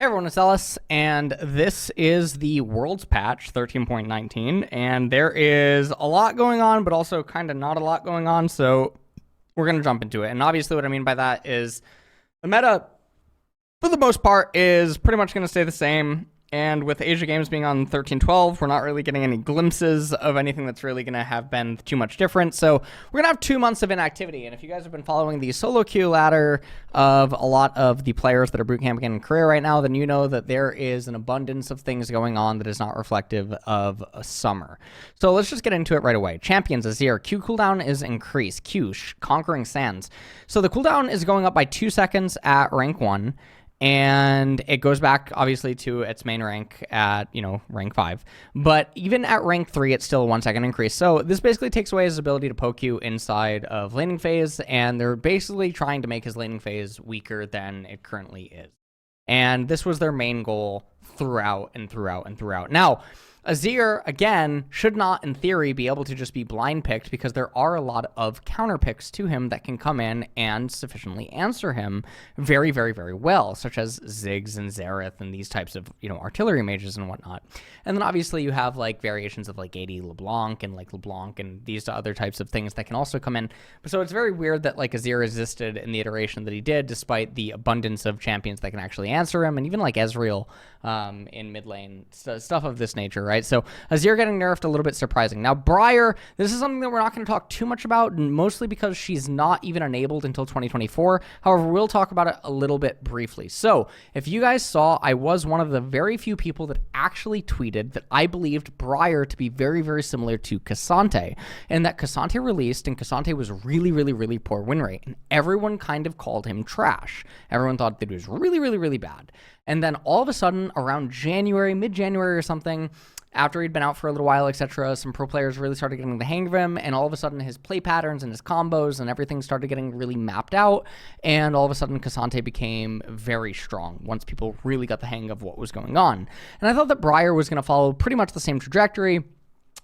Everyone, it's Ellis, and this is the Worlds patch 13.19, and there is a lot going on, but also kind of not a lot going on, so we're going to jump into it. And obviously what I mean by that is the meta, for the most part, is pretty much going to stay the same. And with Asia Games being on 13.12, we're not really getting any glimpses of anything that's really going to have been too much different. So we're going to have 2 months of inactivity. And if you guys have been following the solo queue ladder of a lot of the players that are bootcamping in Korea right now, then you know that there is an abundance of things going on that is not reflective of a summer. So let's just get into it right away. Champions, Azir. Q cooldown is increased. Q, Conquering Sands. So the cooldown is going up by 2 seconds at rank 1. And it goes back, obviously, to its main rank at, rank 5. But even at rank 3, it's still a 1 second increase. So this basically takes away his ability to poke you inside of laning phase. And they're basically trying to make his laning phase weaker than it currently is. And this was their main goal throughout and throughout and throughout. Now, Azir, again, should not, in theory, be able to just be blind picked because there are a lot of counter picks to him that can come in and sufficiently answer him very, very, very well, such as Ziggs and Xerath and these types of, artillery mages and whatnot. And then obviously you have variations of AD LeBlanc and LeBlanc and these other types of things that can also come in. So it's very weird that Azir existed in the iteration that he did, despite the abundance of champions that can actually answer him, and even Ezreal in mid lane, stuff of this nature, right? So Azir getting nerfed a little bit surprising. Now Briar, this is something that we're not going to talk too much about, mostly because she's not even enabled until 2024. However, we'll talk about it a little bit briefly. So if you guys saw, I was one of the very few people that actually tweeted that I believed Briar to be very, very similar to K'Sante, and that K'Sante released, and K'Sante was really, really, really poor win rate, and everyone kind of called him trash. Everyone thought that he was really, really, really bad. And then all of a sudden, around January, mid-January or something, after he'd been out for a little while, etc., some pro players really started getting the hang of him, and all of a sudden his play patterns and his combos and everything started getting really mapped out, and all of a sudden K'Sante became very strong once people really got the hang of what was going on. And I thought that Briar was going to follow pretty much the same trajectory,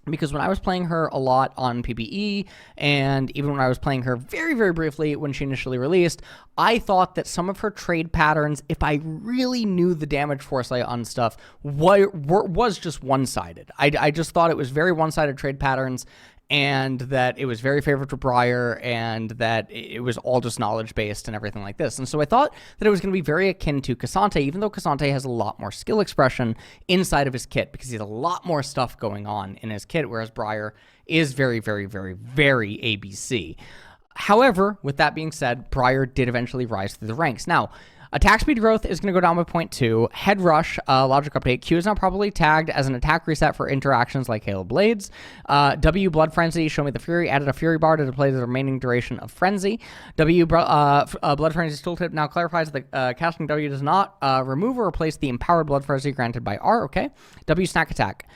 because when I was playing her a lot on PvE, and even when I was playing her very, very briefly when she initially released, I thought that some of her trade patterns, if I really knew the damage foresight on stuff, was just one-sided. I just thought it was very one-sided trade patterns, and that it was very favorable to Briar, and that it was all just knowledge-based and everything like this. And so I thought that it was going to be very akin to K'Sante, even though K'Sante has a lot more skill expression inside of his kit, because he has a lot more stuff going on in his kit, whereas Briar is very, very, very, very ABC. However, with that being said, Briar did eventually rise through the ranks. Now, attack speed growth is going to go down by 0.2. Head rush, logic update. Q is now probably tagged as an attack reset for interactions like Hail Blades. W, Blood Frenzy, Show Me the Fury, added a Fury bar to display the remaining duration of Frenzy. W, Blood Frenzy's tooltip now clarifies that casting W does not remove or replace the empowered Blood Frenzy granted by R, okay? W, Snack Attack.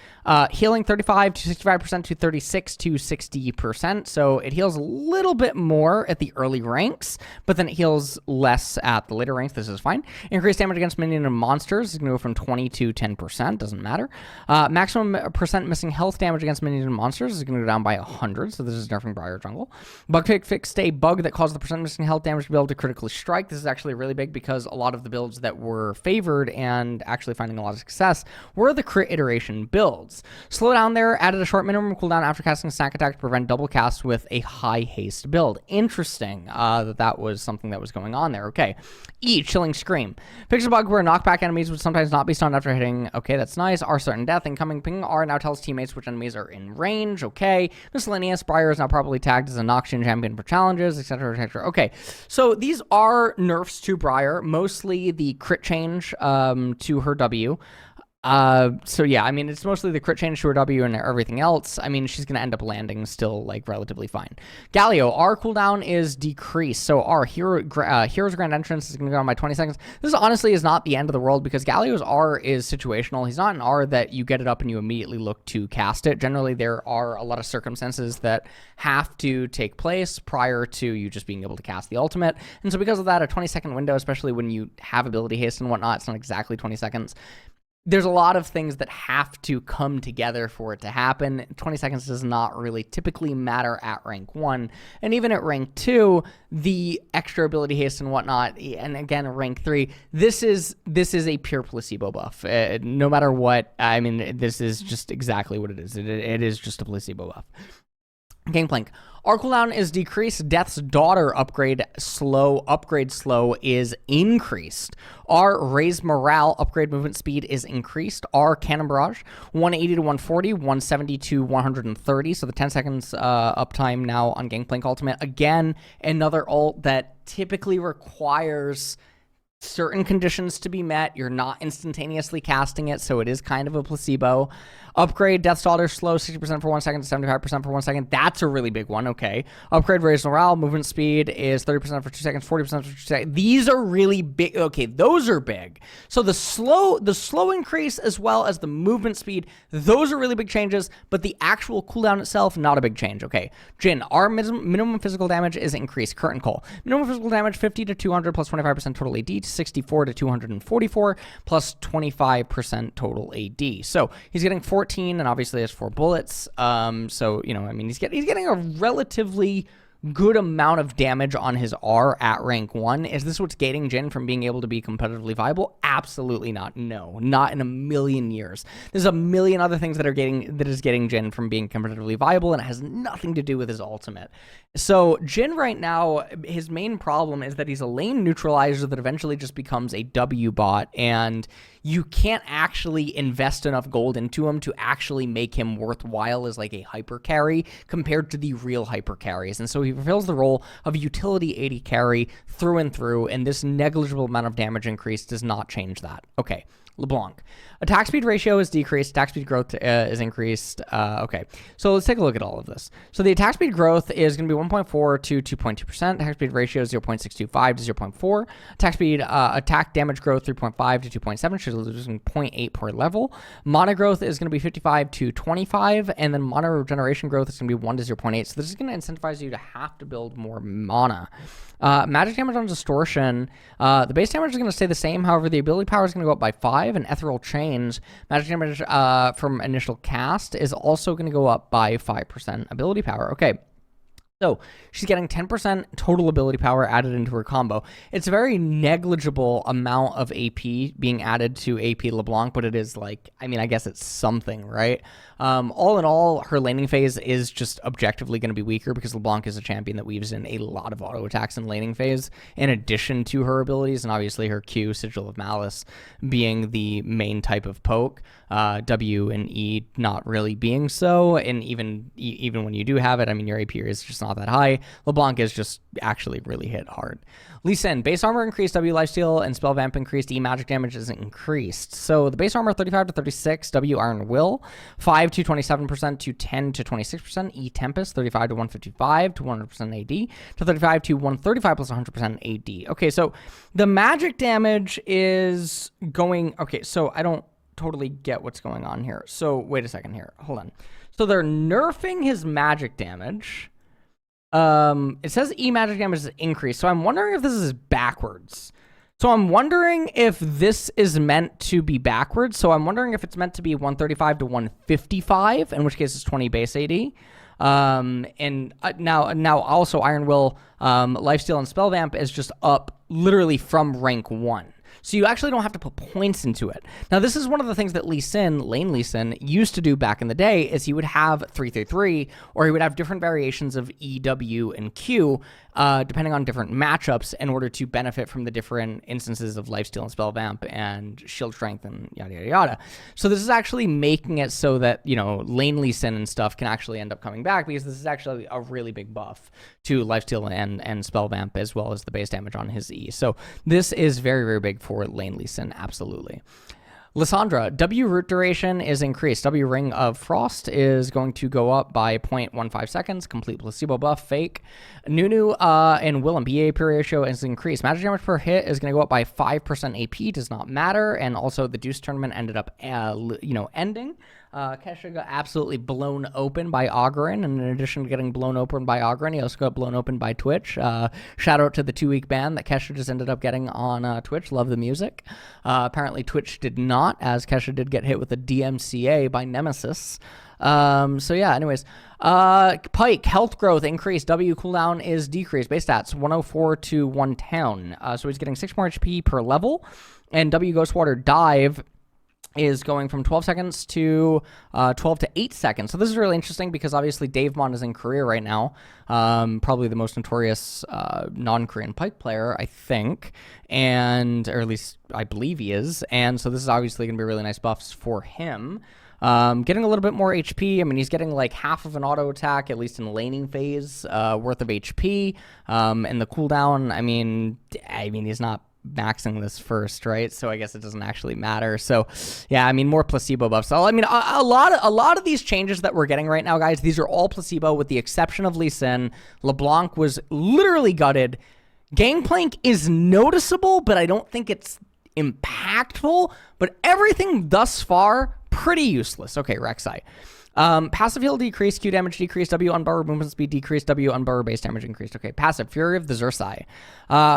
Healing 35 to 65% to 36 to 60%. So it heals a little bit more at the early ranks, but then it heals less at the later ranks. This is fine. Increased damage against minion and monsters is going to go from 20 to 10%. Doesn't matter. Maximum percent missing health damage against minions and monsters is going to go down by 100. So this is nerfing Briar jungle. Bug fixed a bug that caused the percent missing health damage to be able to critically strike. This is actually really big because a lot of the builds that were favored and actually finding a lot of success were the crit iteration builds. Slow down there, added a short minimum cooldown after casting a snack attack to prevent double cast with a high haste build. Interesting that was something that was going on there. Okay. E, Chilling Scream. Fixed a bug where knockback enemies would sometimes not be stunned after hitting. Okay, that's nice. R, certain death. Incoming ping. R now tells teammates which enemies are in range. Okay. Miscellaneous. Briar is now probably tagged as a Noxian champion for challenges, etc., etc. Okay. So these are nerfs to Briar, mostly the crit change to her W. So yeah, I mean, it's mostly the crit change to her W and everything else. I mean, she's going to end up landing still, relatively fine. Galio, R cooldown is decreased. So R, Hero's Grand Entrance is going to go on by 20 seconds. This honestly is not the end of the world because Galio's R is situational. He's not an R that you get it up and you immediately look to cast it. Generally, there are a lot of circumstances that have to take place prior to you just being able to cast the ultimate. And so because of that, a 20-second window, especially when you have ability haste and whatnot, it's not exactly 20 seconds. there's a lot of things that have to come together for it to happen. 20 seconds does not really typically matter at rank 1. And even at rank 2, the extra ability haste and whatnot, and again, rank 3, this is a pure placebo buff. No matter what, I mean, this is just exactly what it is. It is just a placebo buff. Gangplank. Our cooldown is decreased. Death's Daughter upgrade slow is increased. Our raised morale upgrade movement speed is increased. Our cannon barrage 180 to 140, 170 to 130. So the 10 seconds uptime now on Gangplank ultimate. Again, another ult that typically requires certain conditions to be met. You're not instantaneously casting it, so it is kind of a placebo. Upgrade Death's Daughter slow 60% for 1 second to 75% for 1 second. That's a really big one. Okay. Upgrade raised morale movement speed is 30% for 2 seconds, 40% for 2 seconds. These are really big. Okay, those are big. So the slow increase as well as the movement speed, those are really big changes, but the actual cooldown itself, not a big change. Okay. Jhin, our minimum physical damage is increased. Current Cole. Minimum physical damage 50 to 200 plus 25% total AD to 64 to 244 plus 25% total AD. So he's getting 14 and obviously has 4 bullets. So, you know, I mean, he's getting a relatively good amount of damage on his R at rank 1. Is this what's gating Jhin from being able to be competitively viable? Absolutely not. No, not in a million years. There's a million other things that is getting Jhin from being competitively viable, and it has nothing to do with his ultimate. So Jhin right now, his main problem is that he's a lane neutralizer that eventually just becomes a W bot, and you can't actually invest enough gold into him to actually make him worthwhile as like a hyper carry compared to the real hyper carries. And so he fulfills the role of a utility 80 carry through and through, and this negligible amount of damage increase does not change that. Okay. LeBlanc. Attack speed ratio is decreased. Attack speed growth is increased. Okay, so let's take a look at all of this. So the attack speed growth is going to be 1.4 to 2.2%. Attack speed ratio is 0.625 to 0.4. Attack speed, attack damage growth 3.5 to 2.7. She's losing 0.8 per level. Mana growth is going to be 55 to 25, and then mana regeneration growth is going to be 1 to 0.8. So this is going to incentivize you to have to build more mana. Magic damage on distortion. The base damage is going to stay the same. However, the ability power is going to go up by 5. And ethereal change, magic damage from initial cast is also going to go up by 5% ability power. Okay. So she's getting 10% total ability power added into her combo. It's a very negligible amount of AP being added to AP LeBlanc, but it is like, I mean, I guess it's something, right? All in all, her laning phase is just objectively going to be weaker because LeBlanc is a champion that weaves in a lot of auto attacks in laning phase in addition to her abilities, and obviously her Q, Sigil of Malice, being the main type of poke, W and E not really being so, and even when you do have it, I mean, your AP is just not that high. LeBlanc is just actually really hit hard. Lissandra, base armor increased, W lifesteal, and spell vamp increased, E magic damage is increased. So the base armor 35 to 36, W iron will, 5 to 27% to 10 to 26%, E tempest 35 to 155 to 100% AD, to 35 to 135 plus 100% AD. Okay, so the magic damage is going, okay, so I don't totally get what's going on here. So wait a second here, hold on. So they're nerfing his magic damage. It says E magic damage is increased, so I'm wondering if this is backwards. So I'm wondering if this is meant to be backwards. So I'm wondering if it's meant to be 135 to 155, in which case it's 20 base AD. And now also Iron Will, Lifesteal, and Spell Vamp is just up literally from rank 1. So you actually don't have to put points into it. Now, this is one of the things that Lee Sin, Lane Lee Sin, used to do back in the day, is he would have 333, or he would have different variations of E, W, and Q, depending on different matchups in order to benefit from the different instances of Lifesteal and Spell Vamp and Shield Strength and yada, yada, yada. So this is actually making it so that, you know, Lane Lee Sin and stuff can actually end up coming back, because this is actually a really big buff to Lifesteal and Spell Vamp, as well as the base damage on his E. So this is very, very big for Lane Lee Sin, absolutely. Lissandra, W root duration is increased. W Ring of Frost is going to go up by 0.15 seconds. Complete placebo buff, fake. Nunu and Willump, EA ratio is increased. Magic damage per hit is going to go up by 5% AP, does not matter. And also the Deuce tournament ended up, ending. Kesha got absolutely blown open by Ogren, and in addition to getting blown open by Ogren, he also got blown open by Twitch. Shout out to the 2-week ban that Kesha just ended up getting on Twitch. Love the music. Apparently Twitch did not not, as Kesha did get hit with a DMCA by Nemesis. So yeah, anyways, Pyke, health growth increased, W cooldown is decreased, base stats 104 to 110, so he's getting 6 more HP per level, and W Ghostwater dive is going from 12 seconds to 12 to 8 seconds. So this is really interesting because obviously Davemon is in Korea right now. Probably the most notorious non-Korean Pyke player, I think. Or at least I believe he is. And so this is obviously going to be really nice buffs for him. Getting a little bit more HP. I mean, he's getting like half of an auto attack, at least in the laning phase, worth of HP. And the cooldown, I mean, he's not maxing this first, right? So I guess it doesn't actually matter. So yeah, I mean, more placebo buffs. So I mean, a lot of these changes that we're getting right now, guys, these are all placebo with the exception of Lissandra. LeBlanc was literally gutted. Gangplank is noticeable, but I don't think it's impactful. But everything thus far, pretty useless. Okay, Rek'Sai. Passive heal decreased, Q damage decreased, W unborrowed movement speed decreased, W unborrowed base damage increased. Okay, passive Fury of the Rek'Sai.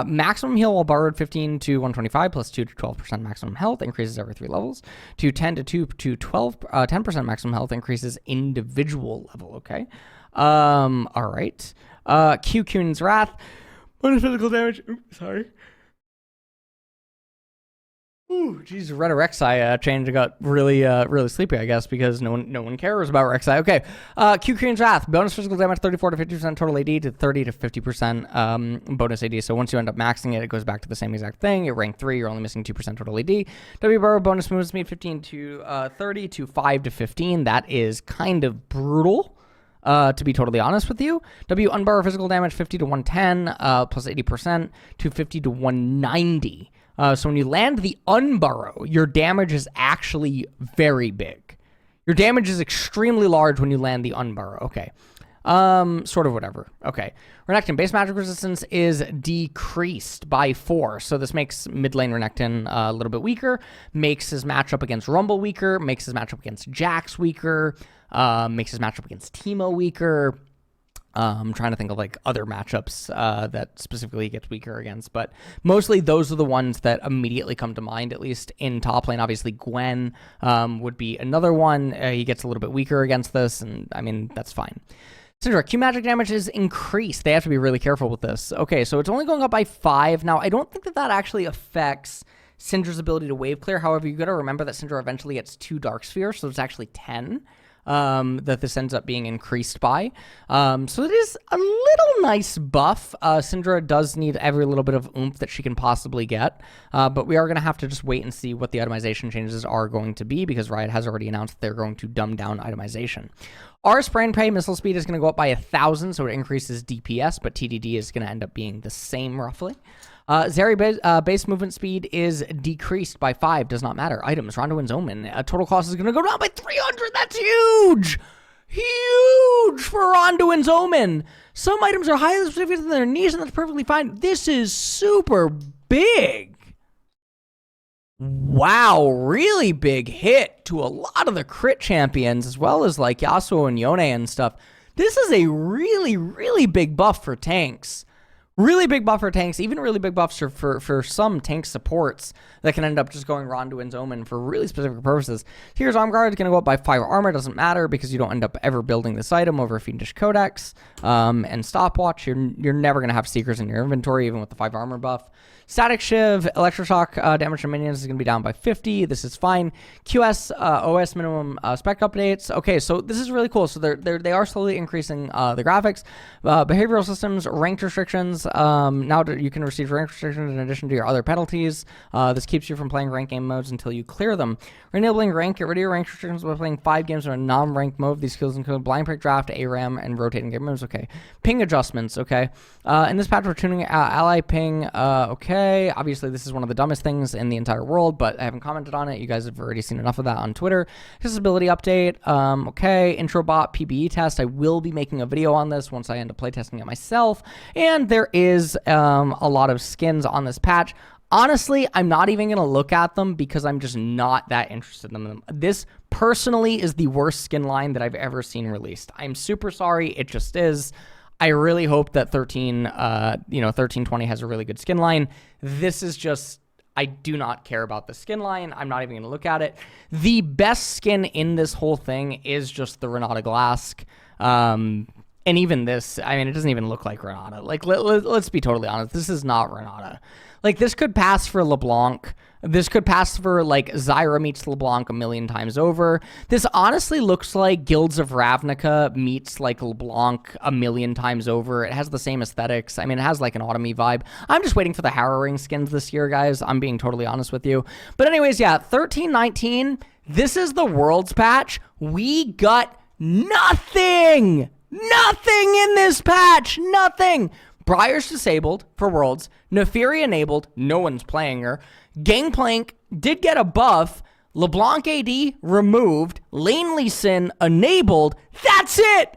Maximum heal while borrowed 15 to 125 plus 2 to 12% maximum health increases every 3 levels. To 10 to 2 to 12, 10% maximum health increases individual level. Okay. All right. Q Kuhn's Wrath. Bonus physical damage. Oops, sorry. Ooh, geez, read a Rek'Sai change. I got really sleepy, I guess, because no one cares about Rek'Sai. Okay, Q Korean's Wrath. Bonus physical damage 34 to 50% total AD to 30 to 50% bonus AD. So once you end up maxing it, it goes back to the same exact thing. You're rank 3, you're only missing 2% total AD. W bar bonus movement speed 15 to 30 to 5 to 15. That is kind of brutal. To be totally honest with you. W unbar physical damage 50 to 110 plus 80% to 50 to 190. So when you land the unburrow, your damage is actually very big. Your damage is extremely large when you land the unburrow. Okay. Sort of whatever. Okay. Renekton, base magic resistance is decreased by 4. So this makes mid lane Renekton a little bit weaker, makes his matchup against Rumble weaker, makes his matchup against Jax weaker, makes his matchup against Teemo weaker. I'm trying to think of like other matchups that specifically he gets weaker against, but mostly those are the ones that immediately come to mind, at least in top lane. Obviously, Gwen would be another one. He gets a little bit weaker against this, and I mean, that's fine. Syndra, Q magic damage is increased. They have to be really careful with this. Okay, so it's only going up by 5. Now, I don't think that actually affects Syndra's ability to wave clear. However, you got to remember that Syndra eventually gets 2 Dark Spheres, so it's actually 10. That this ends up being increased by. So it is a little nice buff. Syndra does need every little bit of oomph that she can possibly get, but we are going to have to just wait and see what the itemization changes are going to be, because Riot has already announced that they're going to dumb down itemization. Our spray and pray missile speed is going to go up by 1,000, so it increases DPS, but TDD is going to end up being the same roughly. Zeri base movement speed is decreased by 5. Does not matter. Items, Ronduin's Omen. Total cost is going to go down by 300. That's huge! Huge for Ronduin's Omen. Some items are highly specific to their needs, and that's perfectly fine. This is super big. Wow, really big hit to a lot of the crit champions, as well as like Yasuo and Yone and stuff. This is a really, really big buff for tanks. Really big buff for tanks, even really big buffs for some tank supports that can end up just going Ronduin's Omen for really specific purposes. Here's Arm Guard, it's going to go up by 5 armor. Doesn't matter because you don't end up ever building this item over Fiendish Codex. And Stopwatch, you're never going to have Seekers in your inventory, even with the 5 armor buff. Static Shiv, Electroshock damage to minions is going to be down by 50. This is fine. QS, OS minimum spec updates. Okay, so this is really cool. So they are slowly increasing the graphics. Behavioral systems, ranked restrictions. Now you can receive rank restrictions in addition to your other penalties. This keeps you from playing ranked game modes until you clear them. Enabling rank, get rid of your rank restrictions by playing 5 games in a non-ranked mode. These skills include blind pick draft, ARAM, and rotating game modes. Okay. Ping adjustments. Okay. In this patch, we're tuning ally ping. Okay. Obviously, this is one of the dumbest things in the entire world, but I haven't commented on it. You guys have already seen enough of that on Twitter. Accessibility update. Okay. Intro bot PBE test. I will be making a video on this once I end up playtesting it myself. And there is a lot of skins on this patch. Honestly, I'm not even going to look at them because I'm just not that interested in them. This personally is the worst skin line that I've ever seen released. I'm super sorry. It just is. I really hope that 1320 has a really good skin line. This is just, I do not care about the skin line. I'm not even going to look at it. The best skin in this whole thing is just the Renata Glask. And even this, I mean, it doesn't even look like Renata. Like, let's be totally honest. This is not Renata. Like, this could pass for LeBlanc. This could pass for, like, Zyra meets LeBlanc a million times over. This honestly looks like Guilds of Ravnica meets, like, LeBlanc a million times over. It has the same aesthetics. I mean, it has, like, an autumny vibe. I'm just waiting for the Harrowing skins this year, guys. I'm being totally honest with you. But anyways, yeah, 13-19. This is the Worlds patch. We got nothing. Nothing in this patch. Nothing. Briar's disabled for Worlds. Neferi enabled. No one's playing her. Gangplank did get a buff. LeBlanc AD removed. Lane Lee Sin enabled. That's it.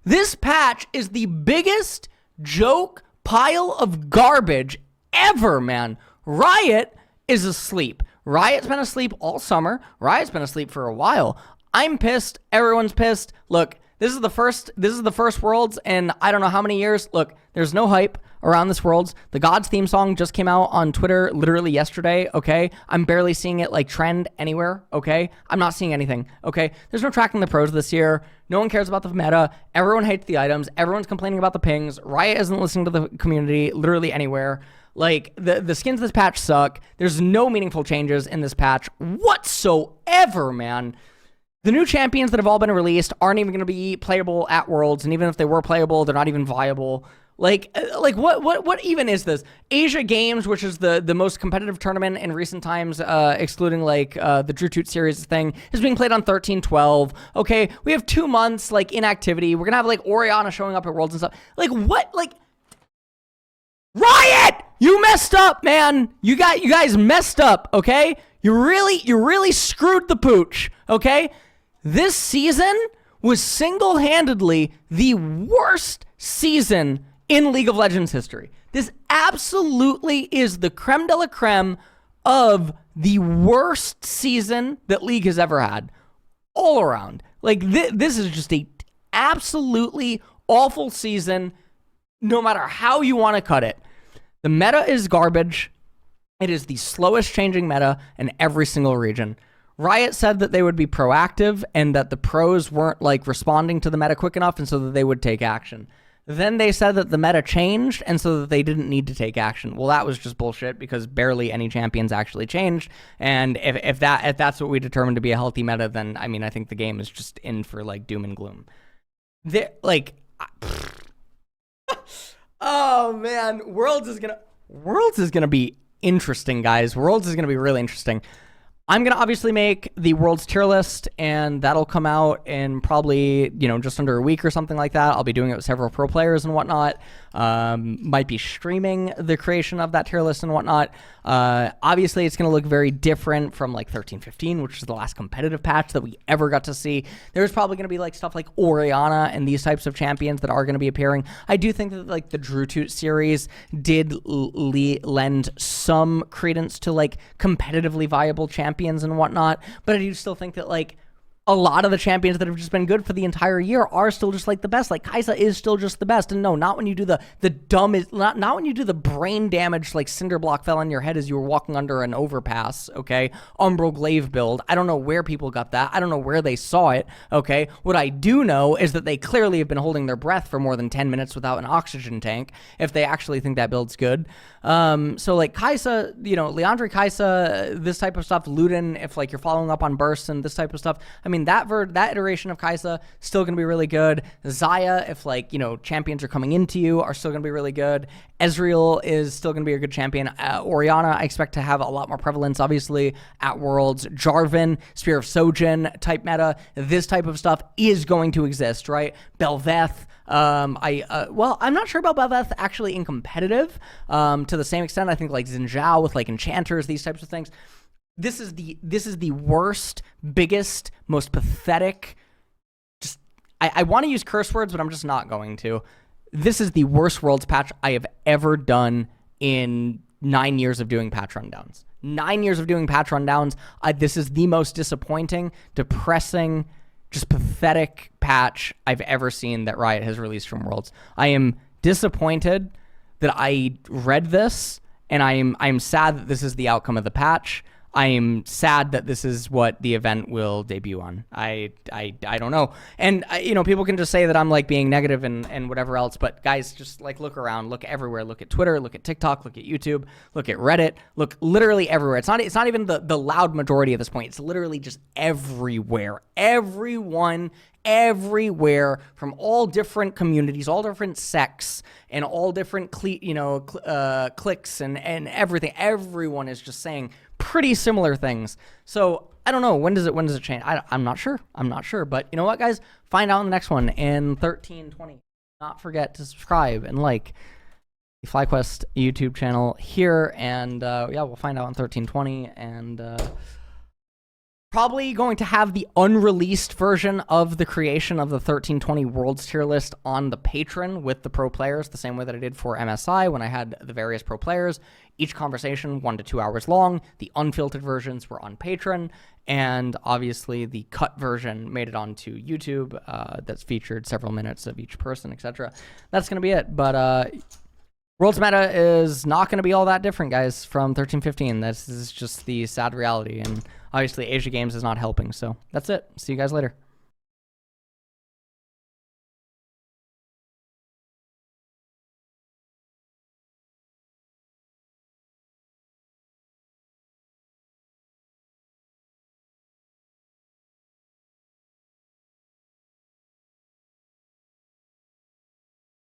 This patch is the biggest joke pile of garbage ever, man. Riot is asleep. Riot's been asleep all summer. Riot's been asleep for a while. I'm pissed. Everyone's pissed. Look, this is the first Worlds in I don't know how many years. Look, there's no hype around this Worlds. The Gods theme song just came out on Twitter literally yesterday, okay? I'm barely seeing it like trend anywhere, okay? I'm not seeing anything, okay? There's no tracking the pros this year. No one cares about the meta. Everyone hates the items. Everyone's complaining about the pings. Riot isn't listening to the community literally anywhere. Like, the skins of this patch suck. There's no meaningful changes in this patch whatsoever, man. The new champions that have all been released aren't even going to be playable at Worlds, and even if they were playable, they're not even viable. Like what even is this? Asia Games, which is the most competitive tournament in recent times, excluding like the Drew Toot series thing, is being played on 13-12. Okay, we have 2 months like inactivity. We're gonna have like Orianna showing up at Worlds and stuff. Like what? Like Riot, you messed up, man. You guys messed up. Okay, you really screwed the pooch. Okay. This season was single-handedly the worst season in League of Legends history. This absolutely is the creme de la creme of the worst season that League has ever had. All around. Like, this is just a absolutely awful season, no matter how you want to cut it. The meta is garbage. It is the slowest changing meta in every single region. Riot said that they would be proactive and that the pros weren't like responding to the meta quick enough and so that they would take action. Then they said that the meta changed and so that they didn't need to take action. Well, that was just bullshit because barely any champions actually changed. And if that's what we determined to be a healthy meta, then I mean, I think the game is just in for like doom and gloom. Oh man, Worlds is gonna be interesting, guys. Worlds is gonna be really interesting. I'm going to obviously make the World's tier list, and that'll come out in probably, just under a week or something like that. I'll be doing it with several pro players and whatnot. Might be streaming the creation of that tier list and whatnot. Obviously, it's going to look very different from like 13-15, which is the last competitive patch that we ever got to see. There's probably going to be like stuff like Orianna and these types of champions that are going to be appearing. I do think that like the Drew Toot series did lend some credence to like competitively viable champions and whatnot, but I do still think that like a lot of the champions that have just been good for the entire year are still just like the best. Like Kai'Sa is still just the best. And no, not when you do the not when you do the brain damage like cinder block fell on your head as you were walking under an overpass, okay? Umbral Glaive build. I don't know where people got that. I don't know where they saw it, okay? What I do know is that they clearly have been holding their breath for more than 10 minutes without an oxygen tank if they actually think that build's good. So like Kai'Sa, Leandre Kai'Sa, this type of stuff, Luden, if like you're following up on bursts and this type of stuff, I mean, that iteration of Kai'Sa still going to be really good. Xayah, if like, champions are coming into you, are still going to be really good. Ezreal is still going to be a good champion. Orianna, I expect to have a lot more prevalence, obviously, at Worlds. Jarvan, Spear of Sojin type meta, this type of stuff is going to exist, right? Bel'Veth, I'm not sure about Bel'Veth actually in competitive, to the same extent. I think like Xin Zhao with like enchanters, these types of things. This is the worst, biggest, most pathetic. Just I want to use curse words, but I'm just not going to. This is the worst Worlds patch I have ever done in 9 years of doing patch rundowns. 9 years of doing patch rundowns. This is the most disappointing, depressing, just pathetic patch I've ever seen that Riot has released from Worlds. I am disappointed that I read this and I'm sad that this is the outcome of the patch. I am sad that this is what the event will debut on. I don't know. And, you know, people can just say that I'm, like, being negative and whatever else. But, guys, just, like, look around. Look everywhere. Look at Twitter. Look at TikTok. Look at YouTube. Look at Reddit. Look literally everywhere. It's not even the loud majority at this point. It's literally just everywhere. Everyone everywhere from all different communities, all different sects, and all different cliques and everything. Everyone is just saying pretty similar things. So I don't know, when does it change? I'm not sure. But you know what, guys? Find out in the next one in 1320. Not forget to subscribe and like the FlyQuest YouTube channel here, and yeah, we'll find out in 1320, and probably going to have the unreleased version of the creation of the 1320 Worlds tier list on the Patreon with the pro players, the same way that I did for MSI when I had the various pro players. Each conversation 1 to 2 hours long. The unfiltered versions were on Patreon, and obviously the cut version made it onto YouTube. That's featured several minutes of each person, etc. That's going to be it. But Worlds meta is not going to be all that different, guys, from 1315. This is just the sad reality, and obviously Asia Games is not helping. So that's it. See you guys later.